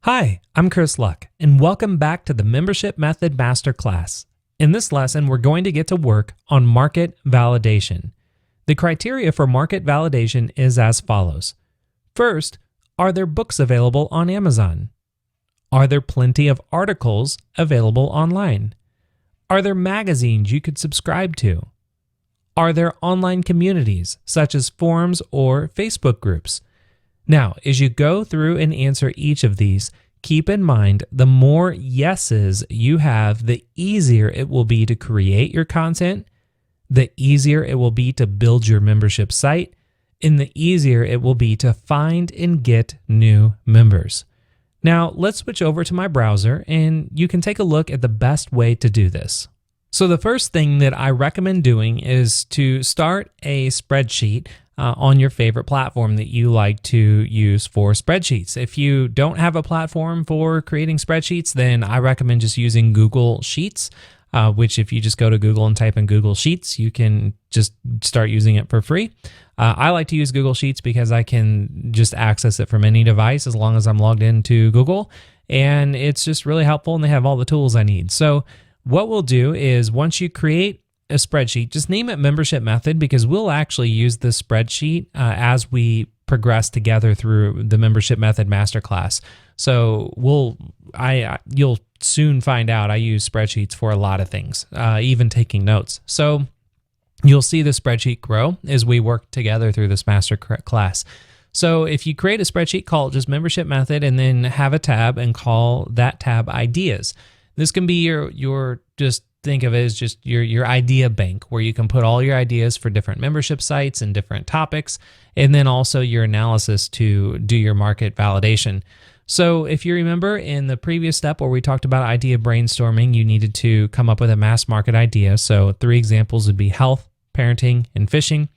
Hi, I'm Chris Luck, and welcome back to the Membership Method Masterclass. In this lesson, we're going to get to work on market validation. The criteria for market validation is as follows. First, are there books available on Amazon? Are there plenty of articles available online? Are there magazines you could subscribe to? Are there online communities, such as forums or Facebook groups? Now, as you go through and answer each of these, keep in mind the more yeses you have, the easier it will be to create your content, the easier it will be to build your membership site, and the easier it will be to find and get new members. Now, let's switch over to my browser and you can take a look at the best way to do this. So the first thing that I recommend doing is to start a spreadsheet on your favorite platform that you like to use for spreadsheets. If you don't have a platform for creating spreadsheets, then I recommend just using Google Sheets, which if you just go to Google and type in Google Sheets, you can just start using it for free. I like to use Google Sheets because I can just access it from any device as long as I'm logged into Google, and it's just really helpful and they have all the tools I need. So what we'll do is once you create a spreadsheet, just name it Membership Method because we'll actually use this spreadsheet as we progress together through the Membership Method Masterclass. So you'll soon find out I use spreadsheets for a lot of things, even taking notes. So you'll see the spreadsheet grow as we work together through this master class. So if you create a spreadsheet, call it just Membership Method and then have a tab and call that tab Ideas. This can be your just think of it as just your idea bank where you can put all your ideas for different membership sites and different topics, and then also your analysis to do your market validation. So if you remember in the previous step where we talked about idea brainstorming, you needed to come up with a mass market idea. So 3 examples would be health, parenting, and fishing.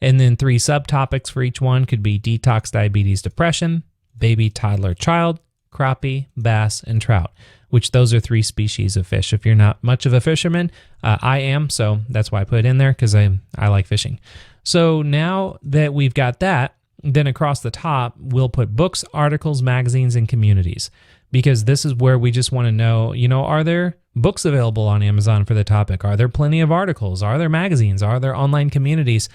And then 3 subtopics for each one could be detox, diabetes, depression, baby, toddler, child, crappie, bass, and trout, which those are 3 species of fish. If you're not much of a fisherman, I am, so that's why I put it in there because I like fishing. So now that we've got that, then across the top, we'll put books, articles, magazines, and communities, because this is where we just want to know, are there books available on Amazon for the topic? Are there plenty of articles? Are there magazines? Are there online communities?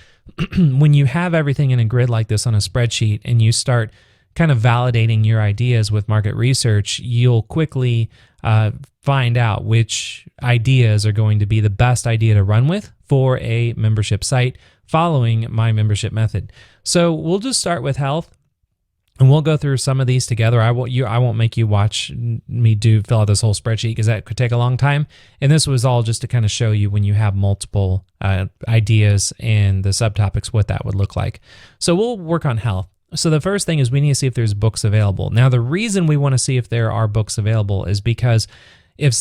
When you have everything in a grid like this on a spreadsheet and you start kind of validating your ideas with market research, you'll quickly find out which ideas are going to be the best idea to run with for a membership site following my membership method. So we'll just start with health and we'll go through some of these together. I won't make you watch me fill out this whole spreadsheet because that could take a long time. And this was all just to kind of show you when you have multiple ideas and the subtopics, what that would look like. So we'll work on health. So the first thing is we need to see if there's books available. Now, the reason we want to see if there are books available is because if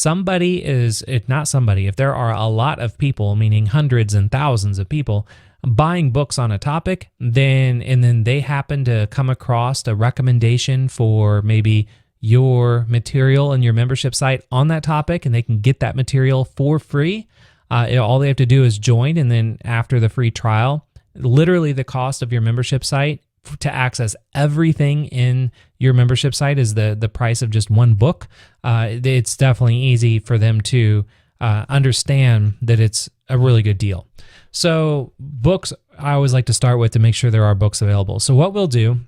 there are a lot of people, meaning hundreds and thousands of people, buying books on a topic, then they happen to come across a recommendation for maybe your material and your membership site on that topic, and they can get that material for free. All they have to do is join, and then after the free trial, literally the cost of your membership site to access everything in your membership site is the price of just one book. It's definitely easy for them to understand that it's a really good deal. So books, I always like to start with to make sure there are books available. So what we'll do,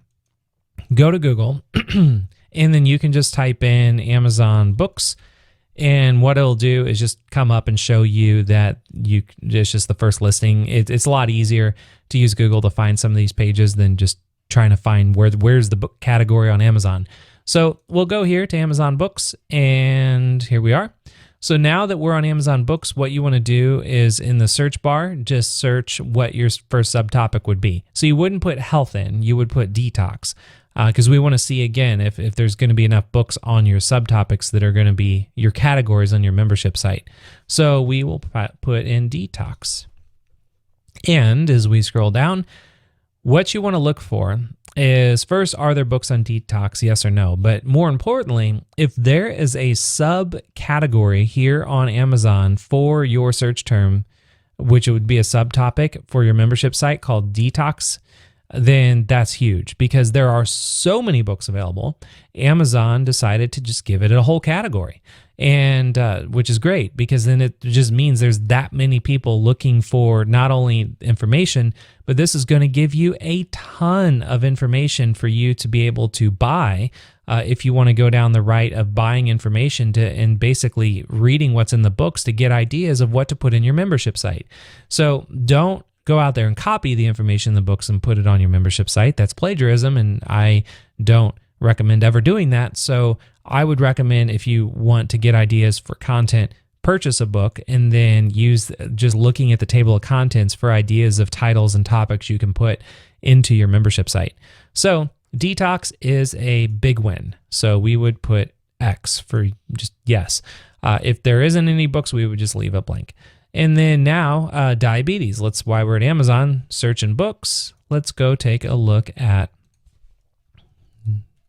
go to Google and then you can just type in Amazon books. And what it'll do is just come up and show you that it's just the first listing. It's a lot easier to use Google to find some of these pages than just trying to find where's the book category on Amazon. So we'll go here to Amazon Books, and here we are. So now that we're on Amazon Books, what you want to do is in the search bar, just search what your first subtopic would be. So you wouldn't put health in, you would put detox, because we want to see, again, if there's going to be enough books on your subtopics that are going to be your categories on your membership site. So we will put in detox. And as we scroll down, what you want to look for is first, are there books on detox? Yes or no? But more importantly, if there is a subcategory here on Amazon for your search term, which would be a subtopic for your membership site called detox, then that's huge because there are so many books available. Amazon decided to just give it a whole category, and which is great because then it just means there's that many people looking for not only information, but this is going to give you a ton of information for you to be able to buy if you want to go down the right of buying information and basically reading what's in the books to get ideas of what to put in your membership site. So don't go out there and copy the information in the books and put it on your membership site. That's plagiarism, and I don't recommend ever doing that. So I would recommend, if you want to get ideas for content, purchase a book and then use just looking at the table of contents for ideas of titles and topics you can put into your membership site. So detox is a big win. So we would put X for just yes. If there isn't any books, we would just leave it blank. And then now diabetes. While we're at Amazon searching books, let's go take a look at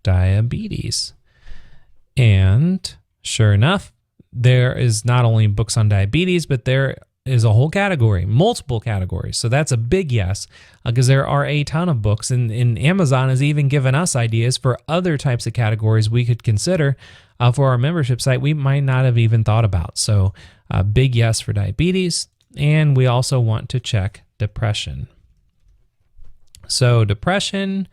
diabetes. And sure enough, there is not only books on diabetes, but there is a whole category, multiple categories. So that's a big yes, because there are a ton of books, and Amazon has even given us ideas for other types of categories we could consider for our membership site we might not have even thought about. So big yes for diabetes. And we also want to check depression. So depression,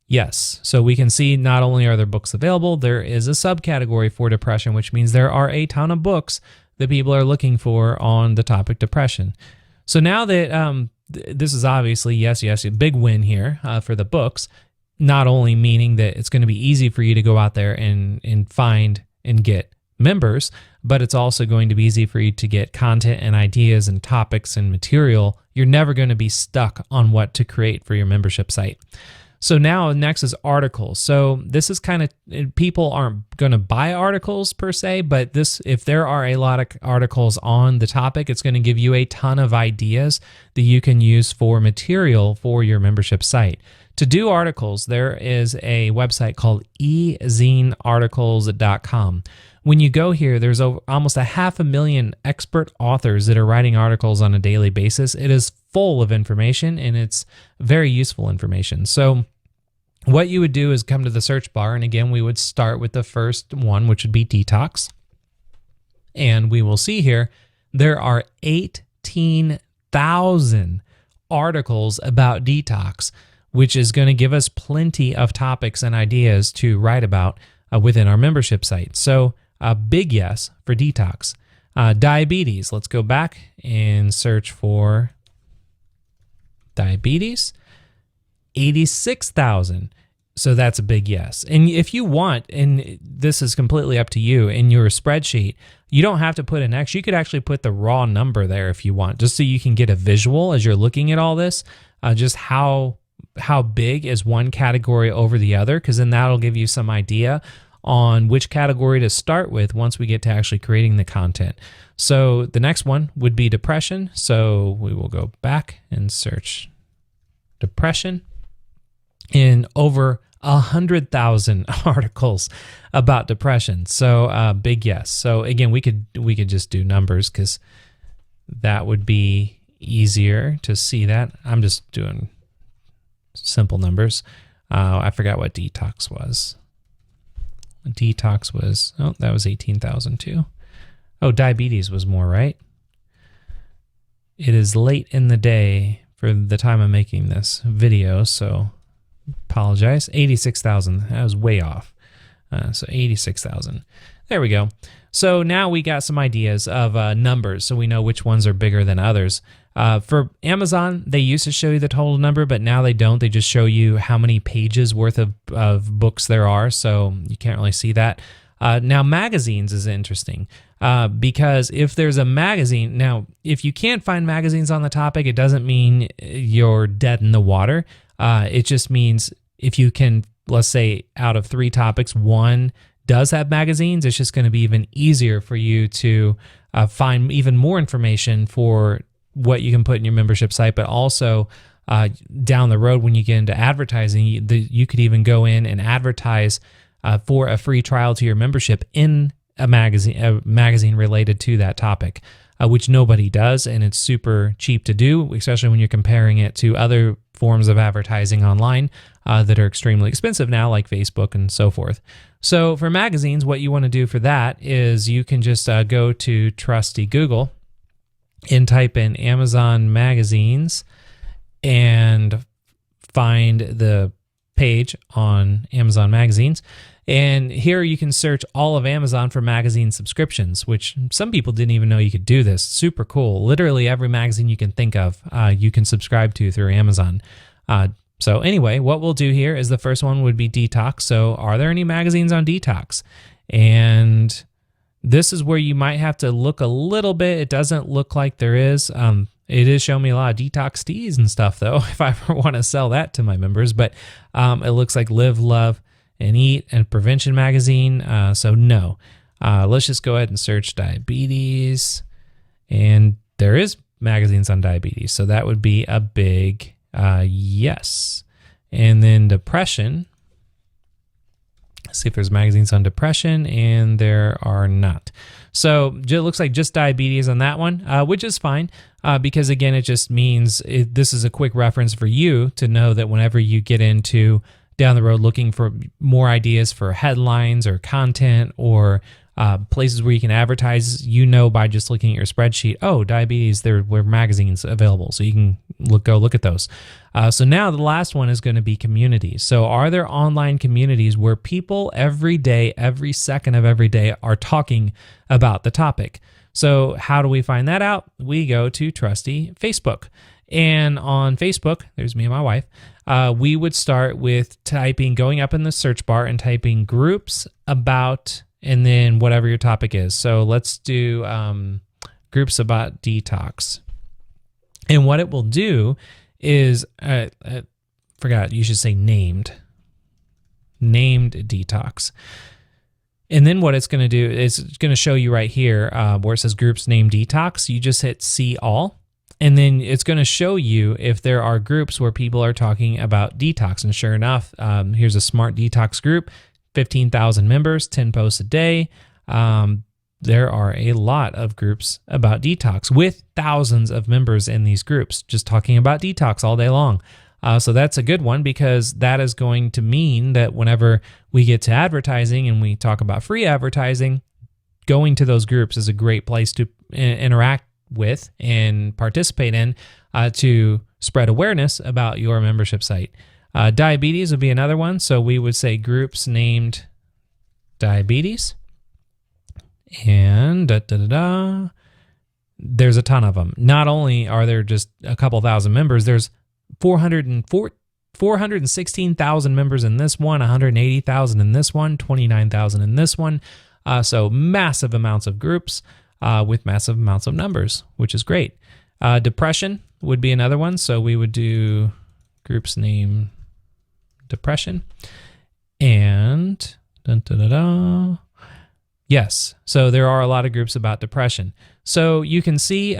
yes. So we can see not only are there books available, there is a subcategory for depression, which means there are a ton of books that people are looking for on the topic depression. So now that this is obviously, yes, a big win here for the books, not only meaning that it's going to be easy for you to go out there and find and get members, but it's also going to be easy for you to get content and ideas and topics and material. You're never going to be stuck on what to create for your membership site. So now next is articles. So this is kind of, people aren't going to buy articles per se, but if there are a lot of articles on the topic, it's going to give you a ton of ideas that you can use for material for your membership site. To do articles, there is a website called ezinearticles.com. When you go here, there's almost 500,000 expert authors that are writing articles on a daily basis. It is full of information, and it's very useful information. So what you would do is come to the search bar, and again, we would start with the first one, which would be detox. And we will see here, there are 18,000 articles about detox, which is going to give us plenty of topics and ideas to write about within our membership site. So a big yes for detox. Diabetes, let's go back and search for diabetes. 86,000. So that's a big yes. And if you want, and this is completely up to you, in your spreadsheet, you don't have to put an X. You could actually put the raw number there if you want, just so you can get a visual as you're looking at all this, just how big is one category over the other, because then that'll give you some idea on which category to start with once we get to actually creating the content. So the next one would be depression. So we will go back and search depression. In over 100,000 articles about depression. So big yes. So again, we could just do numbers because that would be easier to see that. I'm just doing simple numbers. I forgot what detox was. Detox was, that was 18,000 too. Oh, diabetes was more, right? It is late in the day for the time I'm making this video, so apologize. 86,000. That was way off. So 86,000. There we go. So now we got some ideas of numbers, so we know which ones are bigger than others. For Amazon, they used to show you the total number, but now they don't. They just show you how many pages worth of books there are, so you can't really see that. Now, magazines is interesting because if there's a magazine, now, if you can't find magazines on the topic, it doesn't mean you're dead in the water. It just means if you can, let's say, out of 3 topics, 1 does have magazines, it's just going to be even easier for you to find even more information for what you can put in your membership site, but also down the road when you get into advertising, you could even go in and advertise for a free trial to your membership in a magazine related to that topic. which nobody does, and it's super cheap to do, especially when you're comparing it to other forms of advertising online that are extremely expensive now, like Facebook and so forth. So for magazines, what you want to do for that is you can just go to trusty Google and type in Amazon magazines and find the page on Amazon magazines. And here you can search all of Amazon for magazine subscriptions, which some people didn't even know you could do this. Super cool. Literally every magazine you can think of, you can subscribe to through Amazon. So anyway, what we'll do here is the first one would be detox. So are there any magazines on detox? And this is where you might have to look a little bit. It doesn't look like there is. It is showing me a lot of detox teas and stuff, though, if I ever want to sell that to my members. But it looks like Live, Love, and Eat and Prevention magazine. So no. Let's just go ahead and search diabetes. And there is magazines on diabetes. So that would be a big yes. And then depression. Let's see if there's magazines on depression, and there are not. So it looks like just diabetes on that one, which is fine because, again, it just means this is a quick reference for you to know that whenever you get into down the road looking for more ideas for headlines or content or places where you can advertise, you know by just looking at your spreadsheet, oh, diabetes, there were magazines available. So you can go look at those. So now the last one is going to be communities. So are there online communities where people every day, every second of every day are talking about the topic? So how do we find that out? We go to trusty Facebook. And on Facebook, there's me and my wife, we would start with going up in the search bar and typing groups about, and then whatever your topic is. So let's do groups about detox. And what it will do is, forgot, you should say named detox. And then what it's going to do is it's going to show you right here where it says groups named detox. You just hit see all. And then it's going to show you if there are groups where people are talking about detox. And sure enough, here's a smart detox group, 15,000 members, 10 posts a day. There are a lot of groups about detox with thousands of members in these groups just talking about detox all day long. So that's a good one because that is going to mean that whenever we get to advertising and we talk about free advertising, going to those groups is a great place to interact with and participate in to spread awareness about your membership site. Diabetes would be another one. So we would say groups named diabetes. And there's a ton of them. Not only are there just a couple thousand members, there's 416,000 members in this one, 180,000 in this one, 29,000 in this one. So massive amounts of groups with massive amounts of numbers, which is great. Depression would be another one. So we would do groups name depression. And yes, so there are a lot of groups about depression. So you can see,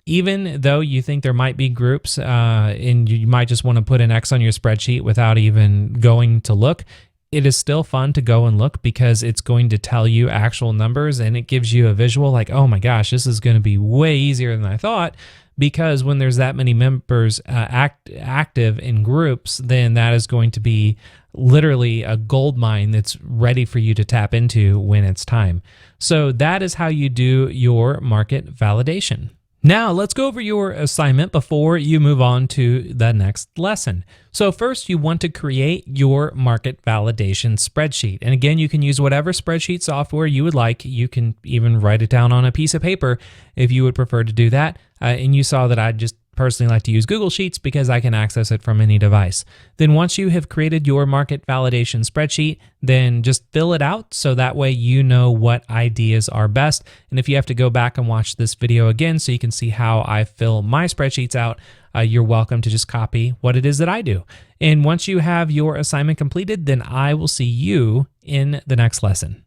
even though you think there might be groups and you might just want to put an X on your spreadsheet without even going to look, it is still fun to go and look because it's going to tell you actual numbers and it gives you a visual like, oh my gosh, this is going to be way easier than I thought. Because when there's that many members active in groups, then that is going to be literally a gold mine that's ready for you to tap into when it's time. So that is how you do your market validation. Now let's go over your assignment before you move on to the next lesson. So first you want to create your market validation spreadsheet. And again, you can use whatever spreadsheet software you would like. You can even write it down on a piece of paper if you would prefer to do that. And you saw that I just personally like to use Google Sheets because I can access it from any device. Then once you have created your market validation spreadsheet, then just fill it out so that way you know what ideas are best. And if you have to go back and watch this video again so you can see how I fill my spreadsheets out, you're welcome to just copy what it is that I do. And once you have your assignment completed, then I will see you in the next lesson.